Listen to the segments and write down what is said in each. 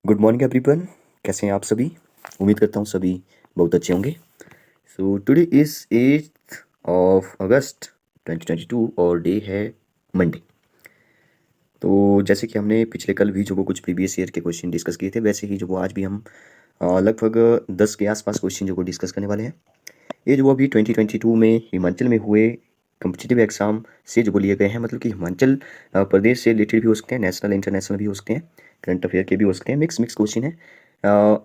Good morning everyone. कैसे हैं आप सभी? उम्मीद करता हूँ सभी बहुत अच्छे होंगे। So today is 8th of अगस्त 2022 और डे है मंडे। तो जैसे कि हमने पिछले कल भी जो वो कुछ प्रीवियस ईयर के क्वेश्चन डिस्कस किए थे, वैसे ही जो वो आज भी हम लगभग 10 के आसपास क्वेश्चन जो वो डिस्कस करने वाले हैं। ये जो वो अभी 2022 में हिमाचल में हुए कॉम्पिटिटिव एग्ज़ाम से जो वो लिए गए हैं, मतलब कि हिमाचल प्रदेश से रिलेटेड भी हो सकते हैं, नेशनल इंटरनेशनल भी हो सकते हैं, करंट अफेयर के भी हो सकते हैं, मिक्स मिक्स क्वेश्चन है।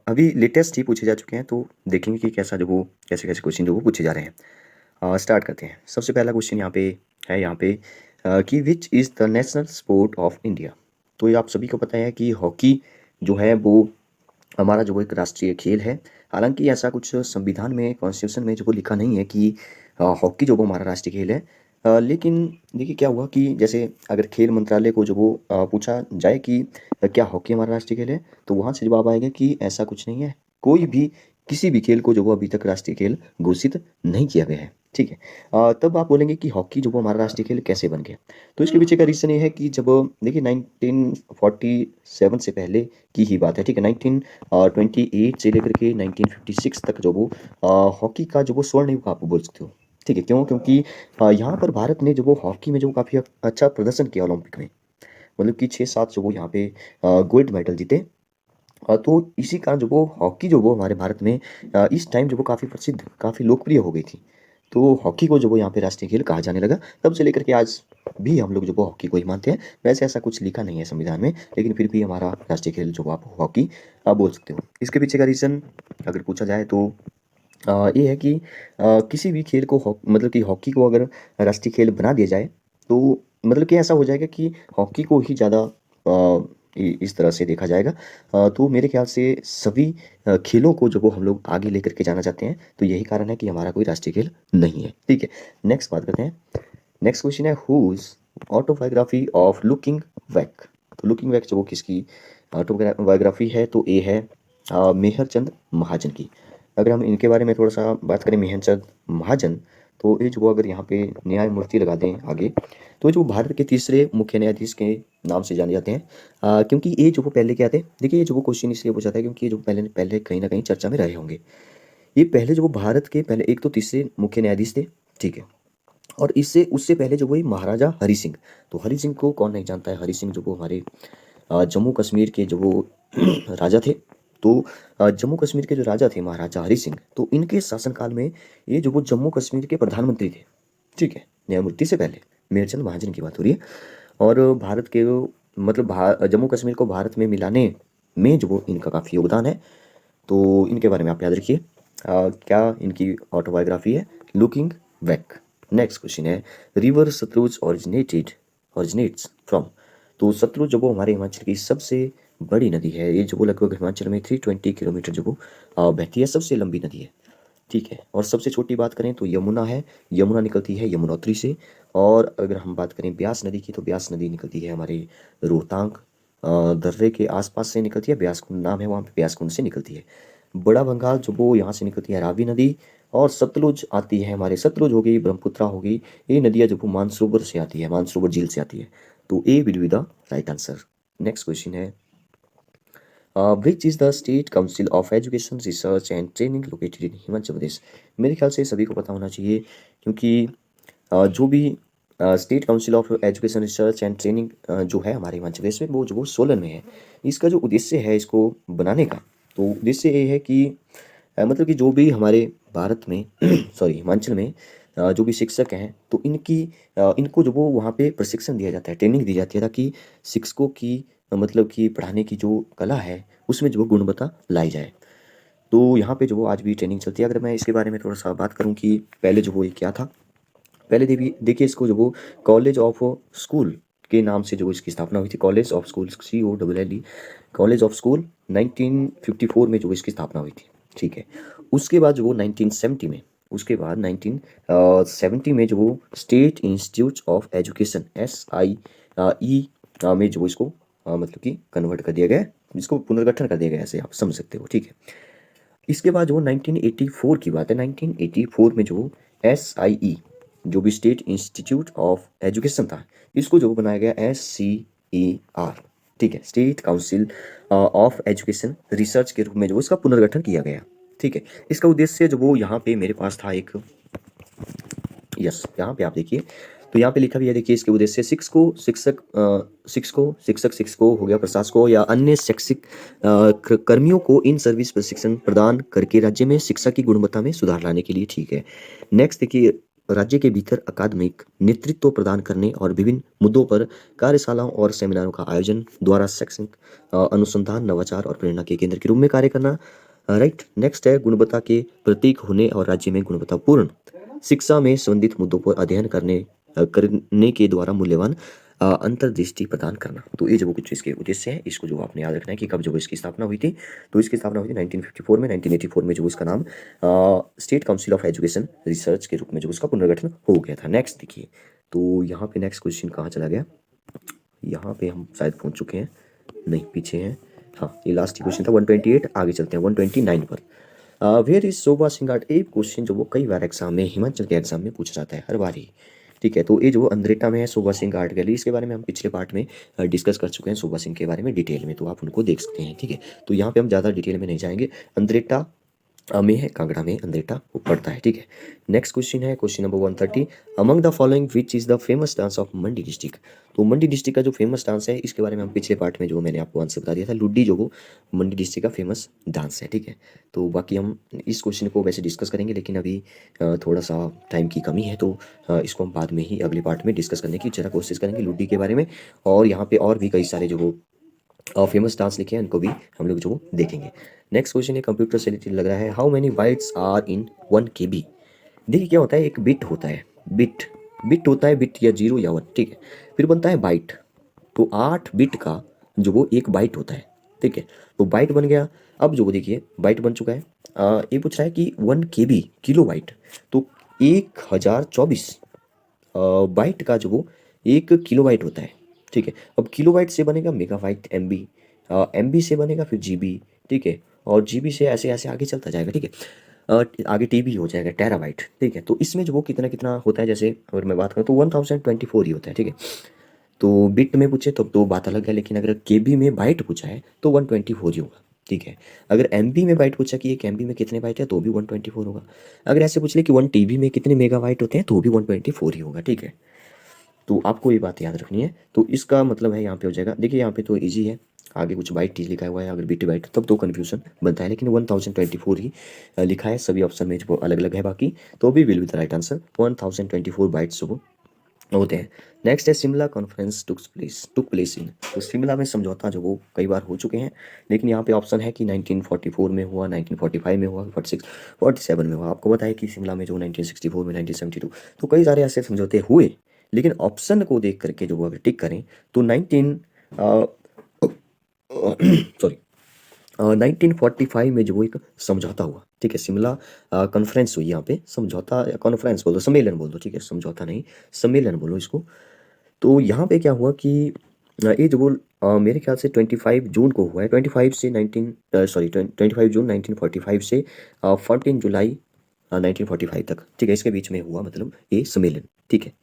अभी लेटेस्ट ही पूछे जा चुके हैं, तो देखेंगे कि कैसा जो वो कैसे कैसे क्वेश्चन जो वो पूछे जा रहे हैं। स्टार्ट करते हैं। सबसे पहला क्वेश्चन यहाँ पे है कि विच is the national sport of India. तो ये आप सभी को पता है कि हॉकी जो है वो हमारा जो वो एक राष्ट्रीय खेल है। हालांकि ऐसा कुछ संविधान में, कॉन्स्टिट्यूशन में जो वो लिखा नहीं है कि हॉकी जो वो हमारा राष्ट्रीय खेल है। लेकिन देखिए क्या हुआ कि जैसे अगर खेल मंत्रालय को जो वो पूछा जाए कि क्या हॉकी हमारा राष्ट्रीय खेल है, तो वहाँ से जवाब आएगा कि ऐसा कुछ नहीं है। कोई भी किसी भी खेल को जो वो अभी तक राष्ट्रीय खेल घोषित नहीं किया गया है। ठीक है। तब आप बोलेंगे कि हॉकी जो वो हमारा राष्ट्रीय खेल कैसे बन गया। तो इसके पीछे का रीज़न ये है कि जब देखिए 1947 से पहले की ही बात है। ठीक है। 1928 से लेकर के 1956 तक जो वो हॉकी का जो वो स्वर्ण युग आप बोल सकते हो। ठीक है। क्यों? क्योंकि यहाँ पर भारत ने जो वो हॉकी में जो काफ़ी अच्छा प्रदर्शन किया ओलंपिक में, मतलब कि 6-7 जो वो यहाँ पे गोल्ड मेडल जीते। तो इसी कारण जो वो हॉकी जो वो हमारे भारत में इस टाइम जो वो काफ़ी प्रसिद्ध, काफ़ी लोकप्रिय हो गई थी। तो हॉकी को जो वो यहाँ पे राष्ट्रीय खेल कहा जाने लगा। तब से लेकर के आज भी हम लोग जो वो हॉकी को ही मानते हैं। वैसे ऐसा कुछ लिखा नहीं है संविधान में, लेकिन फिर भी हमारा राष्ट्रीय खेल जो वो आप हॉकी बोल सकते हो। इसके पीछे का रीज़न अगर पूछा जाए तो ये है कि किसी भी खेल को मतलब कि हॉकी को अगर राष्ट्रीय खेल बना दिया जाए, तो मतलब कि ऐसा हो जाएगा कि हॉकी को ही ज़्यादा इस तरह से देखा जाएगा। तो मेरे ख्याल से सभी खेलों को जो वो हम लोग आगे लेकर के जाना चाहते हैं, तो यही कारण है कि हमारा कोई राष्ट्रीय खेल नहीं है। ठीक है। नेक्स्ट बात करते हैं। नेक्स्ट क्वेश्चन है whose autobiography of looking back. तो लुकिंग बैक जो वो किसकी ऑटोबायोग्राफी है, तो ये है मेहरचंद महाजन की। अगर हम इनके बारे में थोड़ा सा बात करें, मेहरचंद महाजन, तो ये जो वो अगर यहाँ पे न्यायमूर्ति लगा दें आगे, तो जो भारत के तीसरे मुख्य न्यायाधीश के नाम से जाने जाते हैं। क्योंकि ये जो वो पहले क्या थे, देखिए ये जो वो क्वेश्चन इसलिए पूछा था क्योंकि ये जो पहले पहले कहीं ना कहीं चर्चा में रहे होंगे। ये पहले जो वो भारत के पहले एक तो तीसरे मुख्य न्यायाधीश थे। ठीक है। और इससे उससे पहले जो वही महाराजा हरि सिंह। तो हरि सिंह को कौन नहीं जानता है? हरि सिंह जो वो हमारे जम्मू कश्मीर के जो वो राजा थे। तो जम्मू कश्मीर के जो राजा थे महाराजा हरि सिंह, तो इनके शासनकाल में ये जो वो जम्मू कश्मीर के प्रधानमंत्री थे। ठीक है। न्यायमूर्ति से पहले मेरचंद महाजन की बात हो रही है। और भारत के मतलब जम्मू कश्मीर को भारत में मिलाने में जो वो इनका काफ़ी योगदान है। तो इनके बारे में आप याद रखिए। क्या इनकी ऑटोबायोग्राफी है? Looking back. नेक्स्ट क्वेश्चन है रिवर सतलुज ओरिजिनेट्स फ्रॉम। तो सतलुज जो वो हमारे हिमाचल की सबसे बड़ी नदी है। ये जो वो लगभग हिमाचल में 320 किलोमीटर जो वो बहती है, सबसे लंबी नदी है। ठीक है। और सबसे छोटी बात करें तो यमुना है। यमुना निकलती है यमुनोत्री से। और अगर हम बात करें ब्यास नदी की, तो ब्यास नदी निकलती है हमारे रोहतांग दर्रे के आसपास से निकलती है। ब्यास कुंड नाम है वहाँ पे, ब्यास कुंड से निकलती है। बड़ा बंगाल जो वो यहाँ से निकलती है रावी नदी। और सतलुज आती है हमारे, सतलुज हो गई, ब्रह्मपुत्रा हो गई, ये नदियाँ जो वो मानसरोवर से आती है, मानसरोवर झील से आती है। तो A will be the right answer. Next question है which is the state council of education research and training located in Himachal Pradesh. मेरे ख्याल से सभी को पता होना चाहिए, क्योंकि जो भी state council of education research and training जो है हमारे हिमाचल प्रदेश में, वो जो वो सोलन में है। इसका जो उद्देश्य है इसको बनाने का, तो उद्देश्य ये है कि मतलब कि जो भी हमारे भारत में सॉरी हिमाचल में जो भी शिक्षक हैं, तो इनको जो वो वहाँ पे प्रशिक्षण दिया जाता है, ट्रेनिंग दी जाती है, ताकि शिक्षकों की मतलब कि पढ़ाने की जो कला है उसमें जो वो गुणवत्ता लाई जाए। तो यहाँ पे जो वो आज भी ट्रेनिंग चलती है। अगर मैं इसके बारे में थोड़ा सा बात करूँ कि पहले जो वो ये क्या था। पहले देखिए इसको जो वो कॉलेज ऑफ स्कूल के नाम से जो इसकी स्थापना हुई थी। College of school, COLLE, college of school 1954 में जो इसकी स्थापना हुई थी। ठीक है। उसके बाद जो वो 1970 में, उसके बाद 1970 में जो वो state institute of education SIE में जो इसको मतलब कि कन्वर्ट कर दिया गया, इसको पुनर्गठन कर दिया गया, ऐसे आप समझ सकते हो। ठीक है। इसके बाद जो 1984 की बात है, 1984 में जो SIE जो भी स्टेट इंस्टीट्यूट ऑफ एजुकेशन था, इसको जो बनाया गया SCER। ठीक है, state council of education research के रूप में जो इसका पुनर्गठन किया गया। ठीक है, इसका उद्देश्य जो वो यहाँ पे मेरे पास था एक, यस यहाँ पे आप देखिए, तो यहाँ पे लिखा भी है, देखिए इसके उद्देश्य शिक्षकों हो गया, प्रशासकों या अन्य शैक्षिक कर्मियों को इन सर्विस प्रशिक्षण प्रदान करके राज्य में शिक्षा की गुणवत्ता में सुधार लाने के लिए। ठीक है, नेक्स्ट देखिए, राज्य के भीतर अकादमिक नेतृत्व प्रदान करने और विभिन्न मुद्दों पर कार्यशालाओं और सेमिनारों का आयोजन द्वारा शैक्षणिक अनुसंधान, नवाचार और प्रेरणा के केंद्र के रूप में कार्य करना। राइट, नेक्स्ट है गुणवत्ता के प्रतीक होने और राज्य में गुणवत्तापूर्ण शिक्षा में संबंधित मुद्दों पर अध्ययन करने के द्वारा मूल्यवान अंतर्दृष्टि प्रदान करना। तो ये जो कुछ इसके उद्देश्य है, इसको जो आपने याद रखना है कि कब जो इसकी स्थापना हुई थी, तो इसकी स्थापना हुई थी 1954 में। 1984 में जो इसका नाम state council of education research के रूप में जो उसका पुनर्गठन हो गया था। नेक्स्ट देखिए, तो यहाँ पे नेक्स्ट क्वेश्चन कहाँ चला गया, यहाँ पे हम शायद पहुँच चुके हैं, नहीं पीछे हैं, हाँ ये लास्ट क्वेश्चन था 128। आगे चलते हैं 129 पर। वेयर इज शोभा सिंह घाट, एक क्वेश्चन जो वो कई बार एग्जाम में, हिमाचल के एग्जाम में पूछा जाता है हर बार ही। ठीक है, तो ये जो अंद्रेटा में है शोभा सिंह आर्ट गैलरी, इसके बारे में हम पिछले पार्ट में डिस्कस कर चुके हैं शोभा सिंह के बारे में डिटेल में, तो आप उनको देख सकते हैं। ठीक है, तो यहाँ पे हम ज़्यादा डिटेल में नहीं जाएंगे। अंद्रेटा में है, कांगड़ा में अंद्रेटा वो पड़ता है। ठीक है, नेक्स्ट क्वेश्चन है question number 130, among the following which is the famous dance of Mandi district. तो मंडी डिस्ट्रिक्ट का जो फेमस डांस है, इसके बारे में हम पिछले पार्ट में जो मैंने आपको आंसर बता दिया था, लुड्डी जो वो मंडी डिस्ट्रिक्ट का फेमस डांस है। ठीक है, तो बाकी हम इस क्वेश्चन को वैसे डिस्कस करेंगे, लेकिन अभी थोड़ा सा टाइम की कमी है, तो इसको हम बाद में ही अगले पार्ट में डिस्कस करने की जरा कोशिश करेंगे लुड्डी के बारे में। और यहाँ पे और भी कई सारे जो वो फेमस डांस लिखे हैं उनको भी हम लोग जो देखेंगे। नेक्स्ट क्वेश्चन है कंप्यूटर से रिलेटेड लग रहा है, how many bytes are in 1 KB। देखिए क्या होता है, एक बिट होता है, बिट होता है, बिट या 0 या 1। ठीक है, फिर बनता है बाइट, तो 8 बिट का जो वो एक बाइट होता है। ठीक है, तो बाइट बन गया। अब जो वो देखिए बाइट बन चुका है। ये पूछ रहा है कि 1 KB किलो बाइट, तो 1024 बाइट का जो वो 1 किलोबाइट होता है। ठीक है, अब किलोबाइट से बनेगा मेगाबाइट, MB, MB से बनेगा फिर GB। ठीक है, और GB से ऐसे ऐसे आगे चलता जाएगा। ठीक है, आगे TB हो जाएगा, टेराबाइट। ठीक है, तो इसमें जो वो कितना कितना होता है, जैसे अगर मैं बात करूँ तो 1024 ही होता है। ठीक है, तो बिट में पूछे तब तो बात अलग है, लेकिन अगर KB में बाइट पूछा है तो 124 ही होगा। ठीक है, अगर MB में बाइट पूछा कि एक MB में कितने बाइट है तो भी 124 होगा। अगर ऐसे पूछ ले कि 1 TB में कितने मेगाबाइट होते हैं तो भी 124 ही होगा। ठीक है, तो आपको ये बात याद रखनी है। तो इसका मतलब है यहाँ पे हो जाएगा, देखिए यहाँ पे तो इजी है, आगे कुछ बाइट टी लिखा हुआ है, अगर बीटी बाइट तब तो कन्फ्यूजन बनता है, लेकिन 1024 ही लिखा है, सभी ऑप्शन में जो अलग अलग है बाकी, तो भी will be the right answer. 1024 bytes जो होते हैं। नेक्स्ट है Shimla conference took place in, तो शिमला में समझौता जो वो कई बार हो चुके हैं, लेकिन यहाँ पे ऑप्शन है कि 1944 में हुआ, 1945 में हुआ, 46, 47 में हुआ। आपको बताया कि शिमला में जो 1964 में, 1972, तो कई सारे ऐसे समझौते हुए, लेकिन ऑप्शन को देख करके जो अगर टिक करें तो 1945 में जो वो एक समझौता हुआ। ठीक है, शिमला कॉन्फ्रेंस हुई, यहाँ पे समझौता या कॉन्फ्रेंस बोल दो, सम्मेलन बोल दो। ठीक है, समझौता नहीं, सम्मेलन बोलो इसको। तो यहाँ पे क्या हुआ कि ये जो वो मेरे ख्याल से 25 जून को हुआ है, 25 जून 1945 से 14 जुलाई 1945 तक। ठीक है, इसके बीच में हुआ मतलब ये सम्मेलन। ठीक है,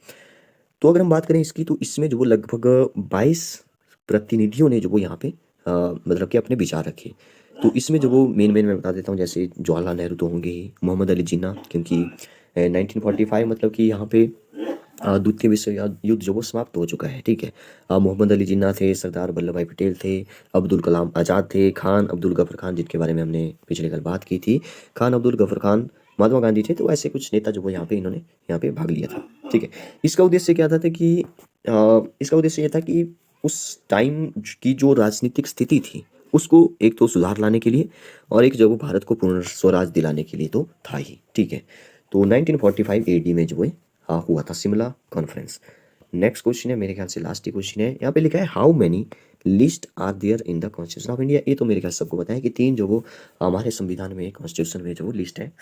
तो अगर हम बात करें इसकी, तो इसमें जो वो लगभग 22 प्रतिनिधियों ने जो वो यहाँ पे मतलब कि अपने विचार रखे। तो इसमें जो वो मेन मैं बता देता हूँ, जैसे जवाहरलाल नेहरू तो होंगे ही, मोहम्मद अली जिन्ना, क्योंकि 1945 मतलब कि यहाँ पे द्वितीय विश्व युद्ध जो वो समाप्त हो चुका है। ठीक है, मोहम्मद अली जिन्ना थे, सरदार वल्लभ भाई पटेल थे, अब्दुल कलाम आज़ाद थे, खान अब्दुल गफर खान जिनके बारे में हमने पिछले कल बात की थी, खान अब्दुल गफर खान, महात्मा गांधी थे। तो ऐसे कुछ नेता जो वो यहाँ पे इन्होंने यहाँ पे भाग लिया था। ठीक है, इसका उद्देश्य क्या था कि इसका उद्देश्य ये था कि उस टाइम की जो राजनीतिक स्थिति थी उसको एक तो सुधार लाने के लिए, और एक जो वो भारत को पूर्ण स्वराज दिलाने के लिए तो था ही। ठीक है, तो 1945 AD में जो है हुआ था शिमला कॉन्फ्रेंस। नेक्स्ट क्वेश्चन है, मेरे ख्याल से लास्ट ही क्वेश्चन है, यहाँ पे लिखा है how many list are there in the constitution of India. ये तो मेरे ख्याल सबको पता है कि 3 जो वो हमारे संविधान में, कॉन्स्टिट्यूशन में जो वो लिस्ट है,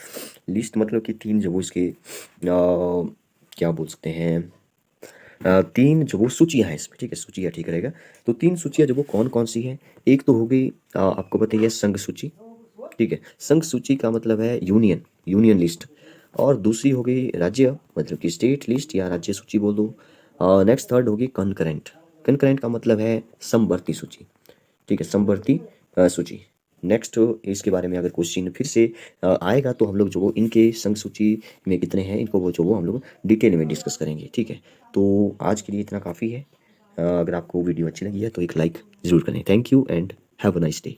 लिस्ट मतलब कि 3 जो वो इसके क्या बोल सकते हैं, 3 जो वो सूचियाँ हैं इसमें। ठीक है, सूचियाँ ठीक रहेगा। तो 3 सूचियाँ जो वो कौन कौन सी हैं, एक तो हो गई आपको पता ही है संघ सूची। ठीक है, संघ सूची का मतलब है यूनियन लिस्ट, और दूसरी हो गई राज्य मतलब कि स्टेट लिस्ट या राज्य सूची बोल दो। नेक्स्ट थर्ड होगी कॉन्करेंट, कंकरेंट का मतलब है समवर्ती सूची, ठीक है, समवर्ती सूची। नेक्स्ट इसके बारे में अगर क्वेश्चन फिर से आएगा तो हम लोग जो इनके संघ सूची में कितने हैं इनको वो हम लोग डिटेल में डिस्कस करेंगे, ठीक है। तो आज के लिए इतना काफ़ी है। अगर आपको वीडियो अच्छी लगी है तो एक लाइक ज़रूर करें। Thank you and have a nice day.